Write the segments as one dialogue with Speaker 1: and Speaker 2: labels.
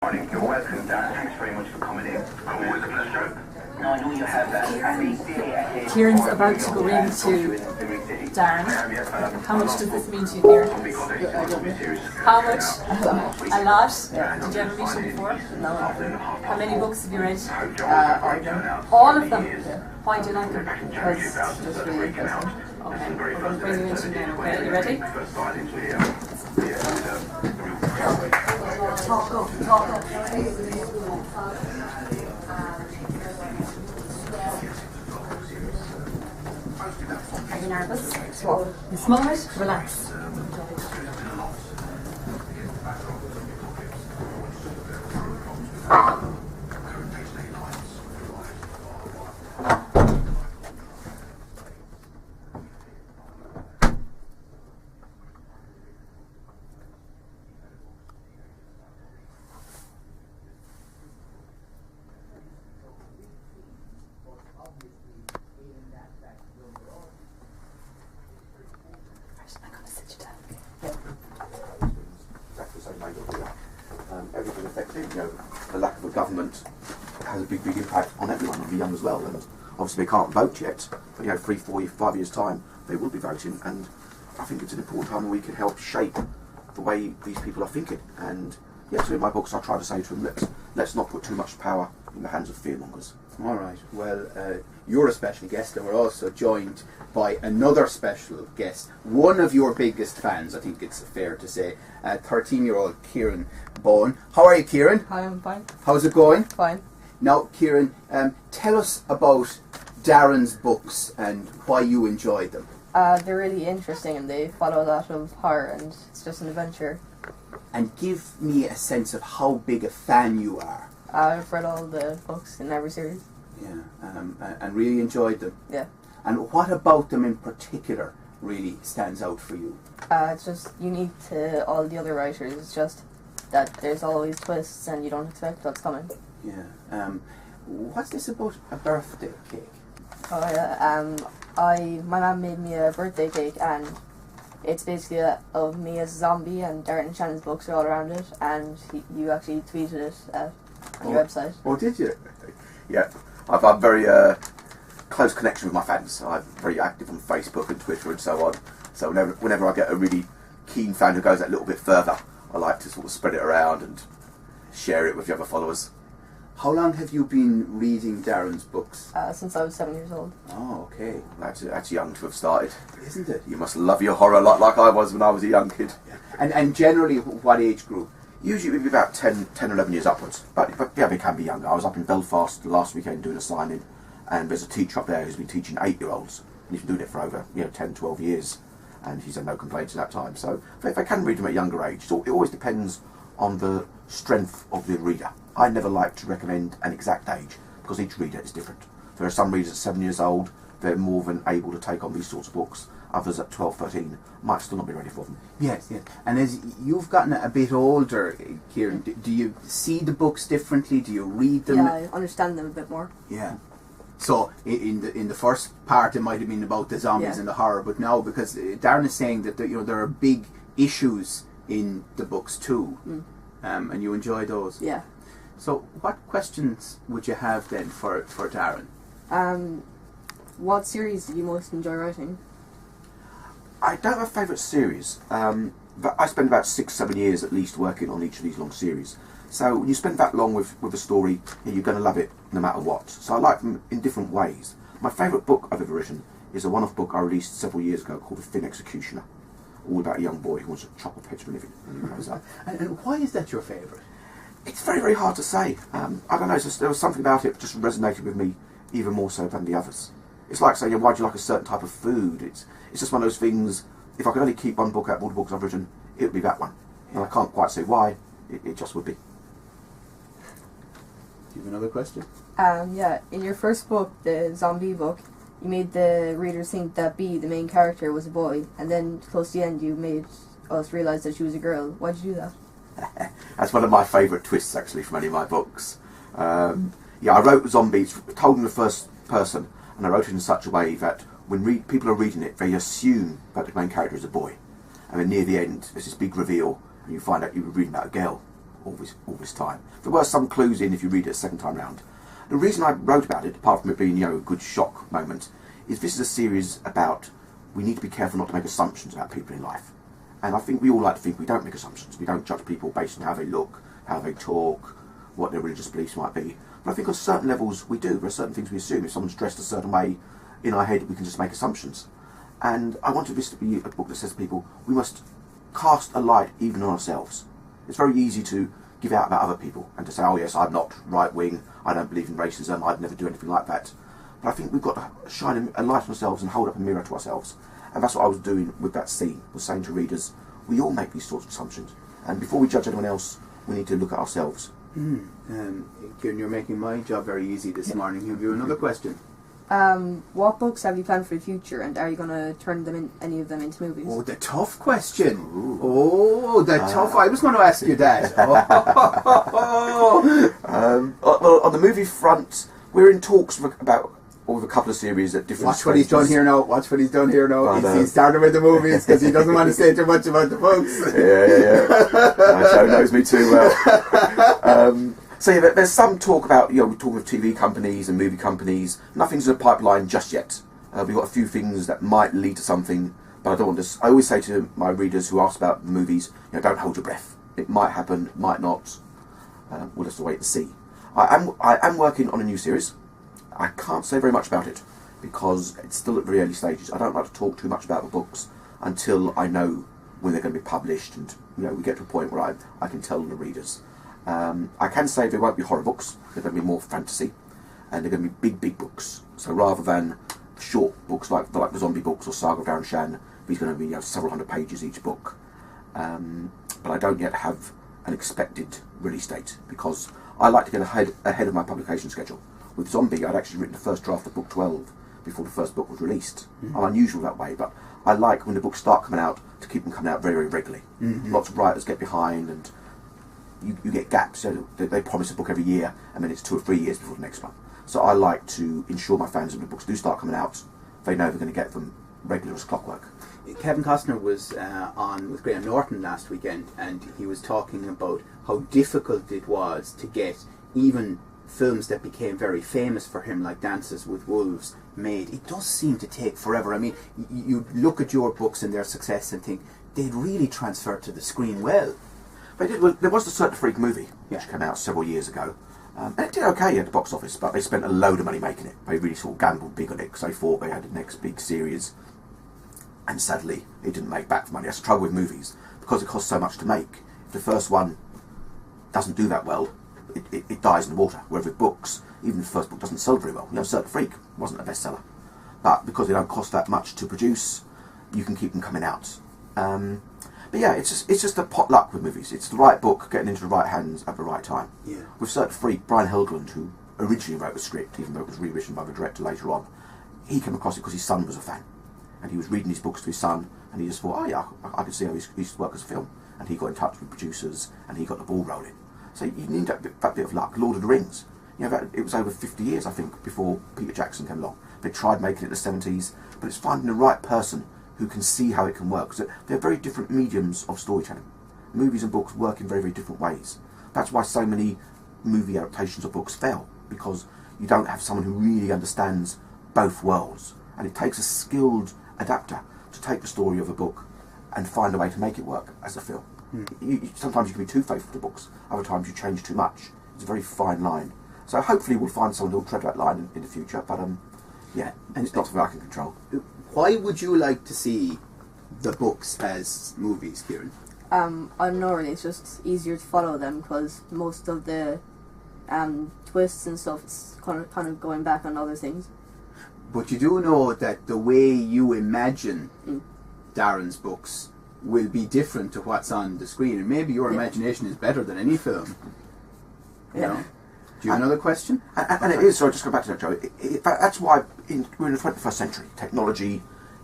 Speaker 1: Morning, you're welcome, Darren. Thanks very much for coming in. Always a pleasure. No, I know you have that.
Speaker 2: Kieran's about to go into Darren. How much does this mean to you, Kieran? How much? A lot? Yeah. Did you ever meet him before?
Speaker 3: No.
Speaker 2: How many books have you read?
Speaker 3: All of them.
Speaker 2: All of them? Why do you like them?
Speaker 3: Because it's just really interesting.
Speaker 2: Okay, we're going to bring you into now, okay? Are you ready? Are you nervous?
Speaker 3: Small.
Speaker 2: You small it? Relax.
Speaker 4: Everything affecting, the lack of a government has a big impact on everyone, on the young as well. And obviously they can't vote yet, but 3, 4, 5 years' time they will be voting. And I think it's an important time where we can help shape the way these people are thinking. And so in my books I try to say to them, let's not put too much power in the hands of fearmongers.
Speaker 5: All right. Well, you're a special guest, and we're also joined by another special guest, one of your biggest fans, I think it's fair to say, 13-year-old Kieran Bowen. How are you, Kieran?
Speaker 3: Hi, I'm fine.
Speaker 5: How's it going?
Speaker 3: Fine.
Speaker 5: Now, Kieran, tell us about Darren's books and why you enjoyed them.
Speaker 3: They're really interesting and they follow a lot of horror and it's just an adventure.
Speaker 5: And give me a sense of how big a fan you are.
Speaker 3: I've read all the books in every series.
Speaker 5: Yeah, and really enjoyed them.
Speaker 3: Yeah.
Speaker 5: And what about them in particular really stands out for you?
Speaker 3: It's just unique to all the other writers. It's just that there's always twists and you don't expect what's coming.
Speaker 5: Yeah. What's this about a birthday cake?
Speaker 3: Oh yeah. My mum made me a birthday cake and it's basically of me as a zombie and Darren Shan's books are all around it and you actually tweeted it on your website.
Speaker 4: Oh, did you? Yeah. I've a very close connection with my fans. I'm very active on Facebook and Twitter and so on. So whenever I get a really keen fan who goes that little bit further, I like to sort of spread it around and share it with the other followers.
Speaker 5: How long have you been reading Darren's books?
Speaker 3: Since I was 7 years old.
Speaker 5: Oh, okay.
Speaker 4: That's young to have started.
Speaker 5: Isn't it?
Speaker 4: You must love your horror like I was when I was a young kid.
Speaker 5: Yeah. And generally, what age group?
Speaker 4: Usually maybe about 10, 11 years upwards. But yeah, they can be younger. I was up in Belfast last weekend doing a signing, and there's a teacher up there who's been teaching 8-year-olds. And he's been doing it for over 10, 12 years. And he's had no complaints at that time. So they can read them at a younger age. So it always depends on the strength of the reader. I never like to recommend an exact age, because each reader is different. There are some readers at 7 years old, they're more than able to take on these sorts of books. Others at 12, 13 might still not be ready for them.
Speaker 5: Yes, yes. And as you've gotten a bit older, Kieran, do you see the books differently? Do you read them?
Speaker 3: Yeah, I understand them a bit more.
Speaker 5: Yeah. So in the first part it might have been about the zombies and the horror, but now because Darren is saying that there are big issues in the books too, and you enjoy those.
Speaker 3: Yeah.
Speaker 5: So what questions would you have then for Darren?
Speaker 3: What series do you most enjoy writing?
Speaker 4: I don't have a favourite series, but I spend about 6, 7 years at least working on each of these long series. So when you spend that long with a story, you're going to love it no matter what. So I like them in different ways. My favourite book I've ever written is a one-off book I released several years ago called The Thin Executioner, all about a young boy who wants to chop off heads for a living when he grows up.
Speaker 5: And why is that your favourite?
Speaker 4: It's very, very hard to say. I don't know, there was something about it that just resonated with me even more so than the others. It's like saying, why do you like a certain type of food? It's just one of those things, if I could only keep one book out of all the books I've written, it would be that one. And I can't quite say why, it just would be.
Speaker 5: Do you have another question?
Speaker 3: Yeah, in your first book, the zombie book, you made the readers think that B, the main character, was a boy, and then close to the end you made us realise that she was a girl. Why did you do that?
Speaker 4: That's one of my favourite twists actually from any of my books. I wrote zombies, told in the first person, and I wrote it in such a way that when people are reading it, they assume that the main character is a boy. And then near the end, there's this big reveal, and you find out you were reading about a girl all this time. There were some clues in if you read it a second time round. The reason I wrote about it, apart from it being, a good shock moment, is this is a series about we need to be careful not to make assumptions about people in life. And I think we all like to think we don't make assumptions. We don't judge people based on how they look, how they talk, what their religious beliefs might be. But I think on certain levels we do. There are certain things we assume. If someone's dressed a certain way, in our head we can just make assumptions. And I wanted this to be a book that says to people, we must cast a light even on ourselves. It's very easy to give out about other people and to say, oh yes, I'm not right-wing, I don't believe in racism, I'd never do anything like that. But I think we've got to shine a light on ourselves and hold up a mirror to ourselves. And that's what I was doing with that scene, was saying to readers, we all make these sorts of assumptions. And before we judge anyone else, we need to look at ourselves.
Speaker 5: Kieran, you're making my job very easy this morning. Have you another question?
Speaker 3: What books have you planned for the future, and are you going to turn any of them into movies?
Speaker 5: Oh, the tough question. Ooh. Oh, the tough. I was going to ask you that.
Speaker 4: Well, on the movie front, we're in talks about a couple of series at different
Speaker 5: stages. Watch what he's done here now. He started with the movies because he doesn't want to say too much about the books.
Speaker 4: Yeah. Joe knows me too well. So yeah, there's some talk about, we're talking with TV companies and movie companies. Nothing's in the pipeline just yet. We've got a few things that might lead to something, but I don't want to. I always say to my readers who ask about the movies, don't hold your breath. It might happen, might not. We'll have to wait and see. I am working on a new series. I can't say very much about it because it's still at very early stages. I don't like to talk too much about the books until I know when they're going to be published, and we get to a point where I can tell the readers. I can say there won't be horror books. They're going to be more fantasy, and they're going to be big books. So rather than short books like the zombie books or Saga of Darren Shan, these are going to be several hundred pages each book. But I don't yet have an expected release date because I like to get ahead of my publication schedule. With Zombie, I'd actually written the first draft of book 12 before the first book was released. I'm unusual that way, but I like when the books start coming out to keep them coming out very, very regularly. Lots of writers get behind, and you get gaps. They promise a book every year, and then it's 2 or 3 years before the next one. So I like to ensure my fans, when the books do start coming out, they know they're going to get them regular as clockwork.
Speaker 5: Kevin Costner was on with Graham Norton last weekend, and he was talking about how difficult it was to get even films that became very famous for him, like Dances with Wolves, made. It does seem to take forever. I mean, you look at your books and their success and think they'd really transferred to the screen well.
Speaker 4: They did. Well, there was the Certain Freak movie, which came out several years ago. And it did okay at the box office, but they spent a load of money making it. They really sort of gambled big on it because they thought they had the next big series. And sadly, it didn't make back for money. That's the trouble with movies. Because it costs so much to make, if the first one doesn't do that well, it dies in the water. Whereas with books, even if the first book doesn't sell very well, Certain Freak wasn't a bestseller. But because they don't cost that much to produce, you can keep them coming out. But yeah, it's just a pot luck with movies. It's the right book getting into the right hands at the right time.
Speaker 5: Yeah.
Speaker 4: With Certain Freak, Brian Helgeland, who originally wrote the script, even though it was rewritten by the director later on, he came across it because his son was a fan. And he was reading his books to his son, and he just thought, oh yeah, I could see how he used to work as a film. And he got in touch with producers, and he got the ball rolling. So you need that bit of luck. Lord of the Rings. It was over 50 years, I think, before Peter Jackson came along. They tried making it in the 70s, but it's finding the right person who can see how it can work. So they're very different mediums of storytelling. Movies and books work in very, very different ways. That's why so many movie adaptations of books fail, because you don't have someone who really understands both worlds. And it takes a skilled adapter to take the story of a book and find a way to make it work as a film. Sometimes you can be too faithful to books, other times you change too much. It's a very fine line. So hopefully we'll find someone who'll tread that line in the future, but yeah, and it's not something I can control.
Speaker 5: Why would you like to see the books as movies, Kieran?
Speaker 3: I don't know really, it's just easier to follow them because most of the twists and stuff is kind of going back on other things.
Speaker 5: But you do know that the way you imagine Darren's books will be different to what's on the screen, and maybe your imagination is better than any film. You know? Do you have another question?
Speaker 4: And it is, so I'll just go back to that, Joe. That's why we're in the 21st century. Technology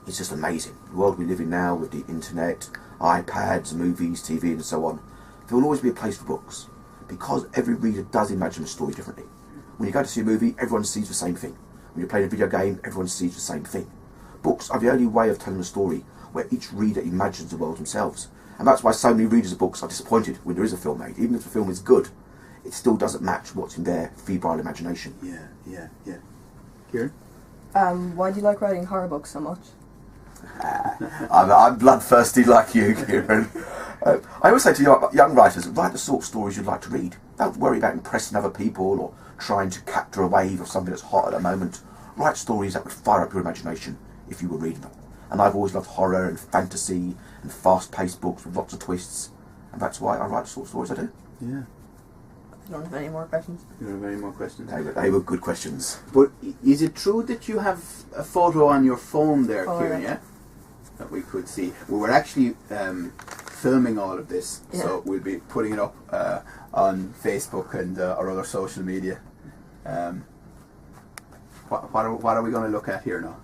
Speaker 4: is just amazing. The world we live in now with the internet, iPads, movies, TV and so on, there will always be a place for books because every reader does imagine a story differently. When you go to see a movie, everyone sees the same thing. When you're playing a video game, everyone sees the same thing. Books are the only way of telling a story where each reader imagines the world themselves. And that's why so many readers of books are disappointed when there is a film made. Even if the film is good, it still doesn't match what's in their febrile imagination.
Speaker 5: Yeah. Kieran?
Speaker 3: Why do you like writing horror books so much?
Speaker 4: I'm bloodthirsty like you, Kieran. I always say to young writers, write the sort of stories you'd like to read. Don't worry about impressing other people or trying to capture a wave of something that's hot at the moment. Write stories that would fire up your imagination if you were reading them. And I've always loved horror and fantasy and fast-paced books with lots of twists. And that's why I write the sort of stories I do.
Speaker 5: Yeah.
Speaker 3: I don't have any more questions.
Speaker 5: You don't have any more questions?
Speaker 4: They were good questions.
Speaker 5: But is it true that you have a photo on your phone there, Kieran, yeah? That we could see. We were actually filming all of this, so we'll be putting it up on Facebook and our other social media. What are we going to look at here now?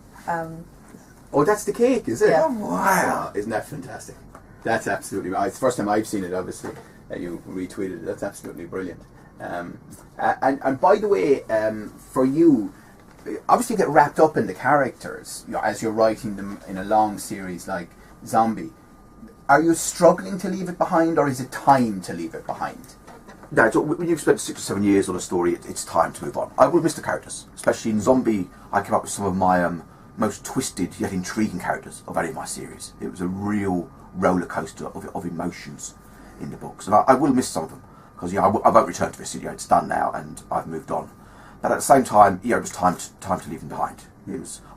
Speaker 5: Oh, that's the cake, is it?
Speaker 3: Yeah.
Speaker 4: Oh, wow.
Speaker 5: Isn't that fantastic? That's absolutely... It's the first time I've seen it, obviously. You retweeted it. That's absolutely brilliant. And by the way, for you, obviously you get wrapped up in the characters, you know, as you're writing them in a long series like Zombie. Are you struggling to leave it behind, or is it time to leave it behind?
Speaker 4: No, when you've spent 6 or 7 years on a story, it's time to move on. I will miss the characters, especially in Zombie. I came up with some of my most twisted yet intriguing characters of any of my series. It was a real roller coaster of emotions in the books, and I will miss some of them because I won't return to this. It's done now, and I've moved on. But at the same time, it was time to leave them behind.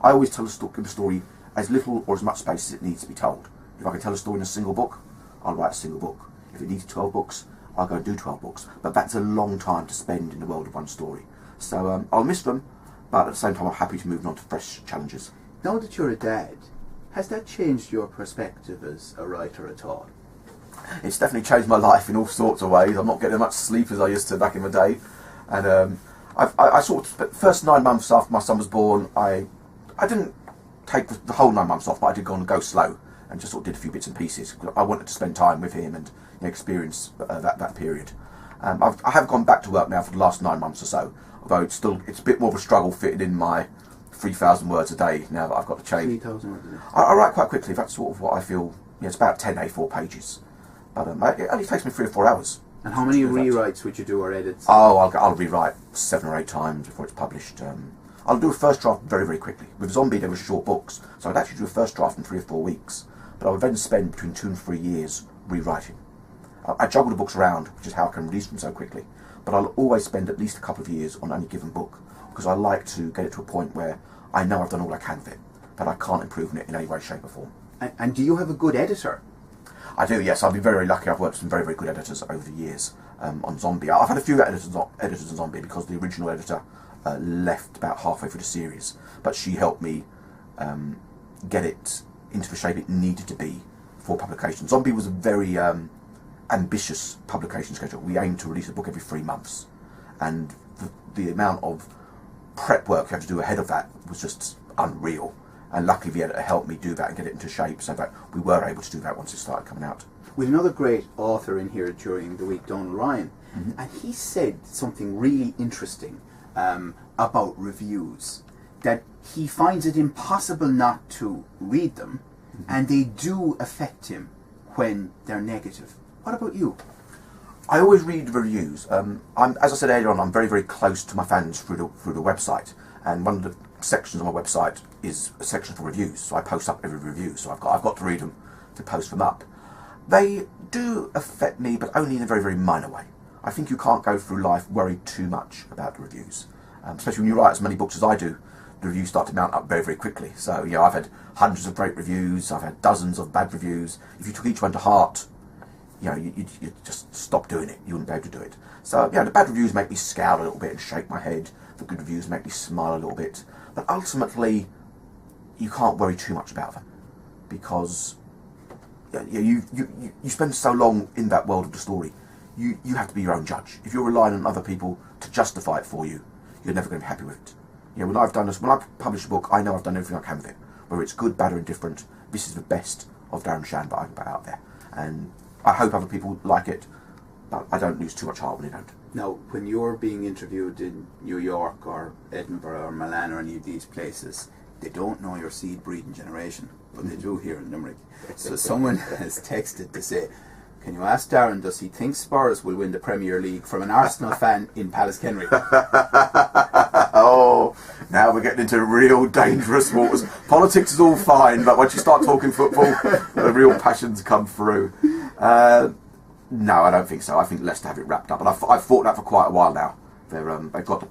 Speaker 4: I always tell give a story as little or as much space as it needs to be told. If I can tell a story in a single book, I'll write a single book. If it needs 12 books, I'll go and do 12 books. But that's a long time to spend in the world of one story. So I'll miss them, but at the same time I'm happy to move on to fresh challenges.
Speaker 5: Now that you're a dad, has that changed your perspective as a writer at all?
Speaker 4: It's definitely changed my life in all sorts of ways. I'm not getting as much sleep as I used to back in the day. And I sort of, the first 9 months after my son was born, I didn't take the whole 9 months off, but I did go slow and just sort of did a few bits and pieces. I wanted to spend time with him and experience that period. I have gone back to work now for the last 9 months or so, although it's a bit more of a struggle fitting in my 3,000 words a day now that I've got to change.
Speaker 5: 3,000 words a day?
Speaker 4: I write quite quickly. That's sort of what I feel. It's about 10 A4 pages. But it only takes me 3 or 4 hours.
Speaker 5: And how many rewrites would you do, or edits?
Speaker 4: Oh, I'll rewrite 7 or 8 times before it's published. I'll do a first draft very, very quickly. With Zombie, they were short books, so I'd actually do a first draft in 3 or 4 weeks. But I would then spend between 2 and 3 years rewriting. I juggle the books around, which is how I can release them so quickly. But I'll always spend at least a couple of years on any given book, because I like to get it to a point where I know I've done all I can with it, but I can't improve on it in any way, shape or form.
Speaker 5: And do you have a good editor?
Speaker 4: I do, yes. I've been very, very lucky. I've worked with some very, very good editors over the years on Zombie. I've had a few editors on Zombie because the original editor left about halfway through the series, but she helped me get it into the shape it needed to be for publication. Zombie was a very ambitious publication schedule. We aimed to release a book every 3 months, and the amount of prep work you have to do ahead of that was just unreal. And luckily the editor helped me do that and get it into shape so that we were able to do that once it started coming out.
Speaker 5: With another great author in here during the week, Donald Ryan, and he said something really interesting about reviews, that he finds it impossible not to read them, and they do affect him when they're negative. What about you?
Speaker 4: I always read reviews. As I said earlier on, I'm very, very close to my fans through the website, and one of the sections on my website is a section for reviews, so I post up every review, so I've got to read them to post them up. They do affect me, but only in a very, very minor way. I think you can't go through life worried too much about the reviews, especially when you write as many books as I do. The reviews start to mount up very, very quickly. So I've had hundreds of great reviews, I've had dozens of bad reviews. If you took each one to heart, you just stop doing it. You wouldn't be able to do it. So the bad reviews make me scowl a little bit and shake my head. The good reviews make me smile a little bit. But ultimately, you can't worry too much about them, because you spend so long in that world of the story. You have to be your own judge. If you're relying on other people to justify it for you, you're never going to be happy with it. When I publish a book, I know I've done everything I can with it. Whether it's good, bad or indifferent, this is the best of Darren Shan that I can put out there. And I hope other people like it, but I don't lose too much heart when they don't.
Speaker 5: Now, when you're being interviewed in New York or Edinburgh or Milan or any of these places, they don't know your seed breeding generation. Well, they do here in Limerick. So someone has texted to say, can you ask Darren, does he think Spurs will win the Premier League, from an Arsenal fan in Pallaskenry?
Speaker 4: Oh, now we're getting into real dangerous waters. Politics is all fine, but once you start talking football, the real passions come through. No, I don't think so. I think Leicester have it wrapped up, and I've thought that for quite a while now. They've got.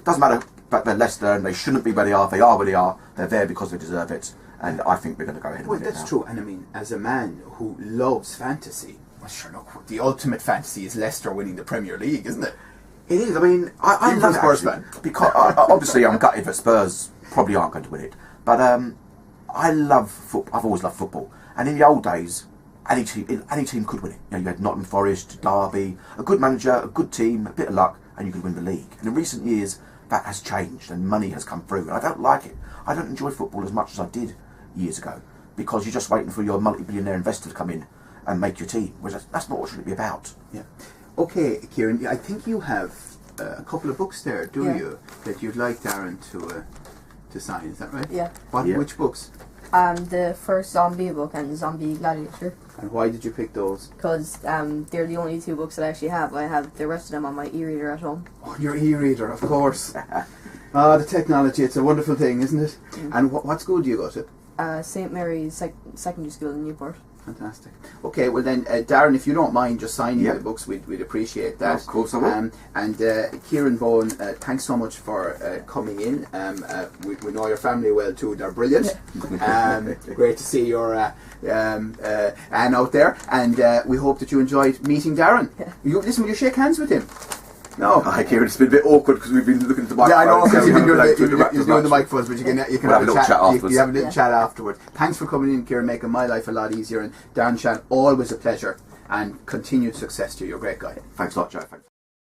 Speaker 4: Doesn't matter, but they're Leicester, and they shouldn't be where they are. They are where they are. They're there because they deserve it, and I think we're going to go ahead and win it now.
Speaker 5: Well, that's true, and I mean, as a man who loves fantasy, well, sure, look, the ultimate fantasy is Leicester winning the Premier League, isn't it?
Speaker 4: It is. I mean, I love
Speaker 5: a Spurs
Speaker 4: actually,
Speaker 5: fan.
Speaker 4: because obviously I'm gutted that Spurs probably aren't going to win it, but I love football. I've always loved football, and in the old days, any team could win it. You know, you had Nottingham Forest, Derby, a good manager, a good team, a bit of luck, and you could win the league. And in recent years, that has changed, and money has come through, and I don't like it. I don't enjoy football as much as I did years ago, because you're just waiting for your multi-billionaire investor to come in and make your team, whereas that's not what it should be about.
Speaker 5: Yeah. Okay, Kieran, I think you have a couple of books there, do you, that you'd like Darren to sign, is that right?
Speaker 3: Yeah.
Speaker 5: Which books?
Speaker 3: The first zombie book and Zombie Gladiator.
Speaker 5: And why did you pick those?
Speaker 3: Because they're the only two books that I actually have. I have the rest of them on my e-reader at home.
Speaker 5: Oh, your e-reader, of course. The technology, it's a wonderful thing, isn't it? And what school do you go to?
Speaker 3: St. Mary's Secondary School in Newport.
Speaker 5: Fantastic. Okay, well then, Darren, if you don't mind just signing the books, we'd appreciate that.
Speaker 4: Of course I will.
Speaker 5: And Kieran Bowen, thanks so much for coming in. We know your family well too, they're brilliant. Great to see your Anne out there, and we hope that you enjoyed meeting Darren. Listen, will you shake hands with him? No.
Speaker 4: Hi, Kieran. It's been a bit awkward because we've been looking at the microphones.
Speaker 5: Yeah, I know, because you've been doing the
Speaker 4: mic.
Speaker 5: microphones, but you can
Speaker 4: We'll
Speaker 5: have
Speaker 4: have a little chat afterwards.
Speaker 5: You have a little chat afterwards. Thanks for coming in, Kieran, making my life a lot easier. And Darren Shan, always a pleasure, and continued success to you. You're a great guy.
Speaker 4: Thanks a lot, Joe. Thanks.